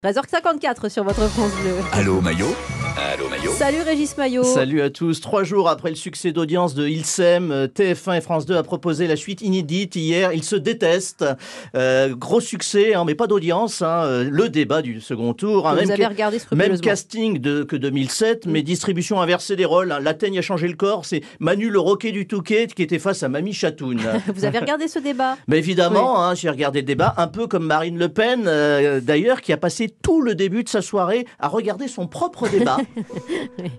13h54 sur votre France Bleu. Allô Maillot. Allô Maillot. Salut Régis Maillot. Salut à tous. 3 jours après le succès d'audience de Il s'aime, TF1 et France 2 a proposé la suite inédite hier. Ils se détestent. Gros succès, mais pas d'audience. Le débat du second tour. Vous avez regardé scrupuleusement. Même casting que 2007, mais distribution inversée des rôles. La teigne a changé le corps. C'est Manu le roquet du Touquet qui était face à Mamie Chatoun. Vous avez regardé ce débat? Mais évidemment, j'ai regardé le débat, un peu comme Marine Le Pen, d'ailleurs, qui a passé tout le début de sa soirée à regarder son propre débat.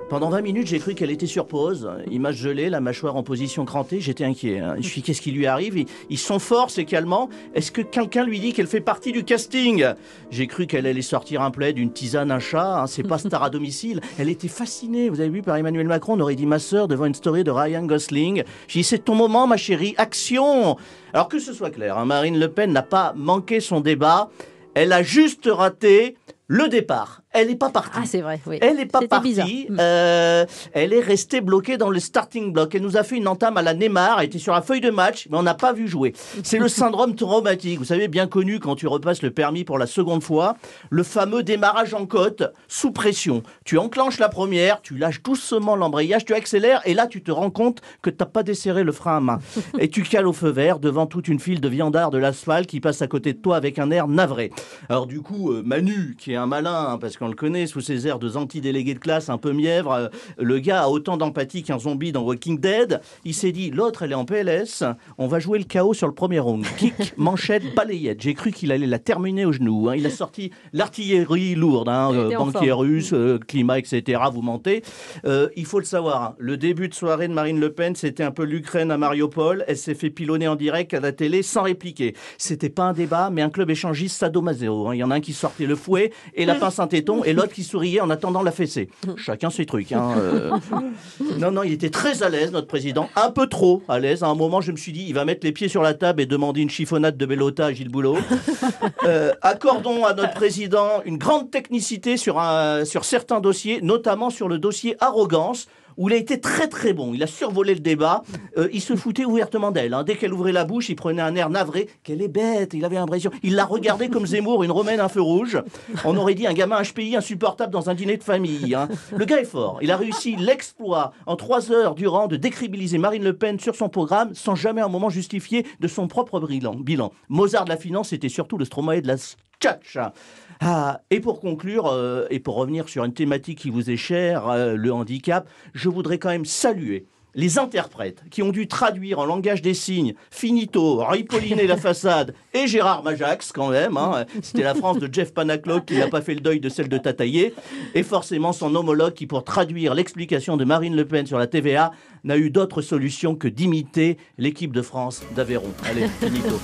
Pendant 20 minutes, j'ai cru qu'elle était sur pause. Image gelée, la mâchoire en position crantée, j'étais inquiet. Je me suis dit, qu'est-ce qui lui arrive? Ils sont forts, ces calmants. Est-ce que quelqu'un lui dit qu'elle fait partie du casting? J'ai cru qu'elle allait sortir un plaid, une tisane, un chat. C'est pas star à domicile. Elle était fascinée, vous avez vu, par Emmanuel Macron. On aurait dit ma sœur devant une story de Ryan Gosling. J'ai dit, c'est ton moment, ma chérie, action! Alors que ce soit clair, Marine Le Pen n'a pas manqué son débat. Elle a juste raté le départ. Elle n'est pas partie. Ah, c'est vrai, oui. Elle n'est pas C'était partie. Elle est restée bloquée dans le starting block. Elle nous a fait une entame à la Neymar. Elle était sur la feuille de match, mais on n'a pas vu jouer. C'est le syndrome traumatique. Vous savez, bien connu quand tu repasses le permis pour la seconde fois. Le fameux démarrage en côte, sous pression. Tu enclenches la première, tu lâches doucement l'embrayage, tu accélères, et là, tu te rends compte que tu n'as pas desserré le frein à main. Et tu cales au feu vert devant toute une file de viandards de l'asphalte qui passe à côté de toi avec un air navré. Alors du coup, Manu, qui est un malin, parce qu'on le connaît, sous ses airs de anti-délégué de classe un peu mièvre, le gars a autant d'empathie qu'un zombie dans Walking Dead. Il s'est dit, l'autre elle est en PLS, on va jouer le chaos sur le premier round. Kick, manchette, balayette. J'ai cru qu'il allait la terminer au genou. Il a sorti l'artillerie lourde, banquier russe, climat, etc. Vous mentez. Il faut le savoir, le début de soirée de Marine Le Pen, c'était un peu l'Ukraine à Mariupol. Elle s'est fait pilonner en direct à la télé sans répliquer. C'était pas un débat, mais un club échangiste sadomaso. Il y en a un qui sortait le fouet et la pince à téton, et l'autre qui souriait en attendant la fessée. Chacun ses trucs. Non, il était très à l'aise, notre président. Un peu trop à l'aise. À un moment, je me suis dit, il va mettre les pieds sur la table et demander une chiffonnade de Bellota à Gilles Boulot. Accordons à notre président une grande technicité sur certains dossiers, notamment sur le dossier arrogance, où il a été très très bon. Il a survolé le débat. Il se foutait ouvertement d'elle. Dès qu'elle ouvrait la bouche, il prenait un air navré. Qu'elle est bête. Il avait l'impression. Il la regardait comme Zemmour, une romaine, un feu rouge. On aurait dit un gamin HPI insupportable dans un dîner de famille. Le gars est fort. Il a réussi l'exploit en 3 heures durant de décrédibiliser Marine Le Pen sur son programme sans jamais un moment justifier de son propre bilan. Mozart de la finance, c'était surtout le Stromae de la tchatcha. Et pour conclure, et pour revenir sur une thématique qui vous est chère, le handicap, je voudrais quand même saluer les interprètes qui ont dû traduire en langage des signes Finito, Ripolliner la façade et Gérard Majax quand même. C'était la France de Jeff Panaclock qui n'a pas fait le deuil de celle de Tataillé. Et forcément son homologue qui, pour traduire l'explication de Marine Le Pen sur la TVA, n'a eu d'autre solution que d'imiter l'équipe de France d'Aveyron. Allez, finito.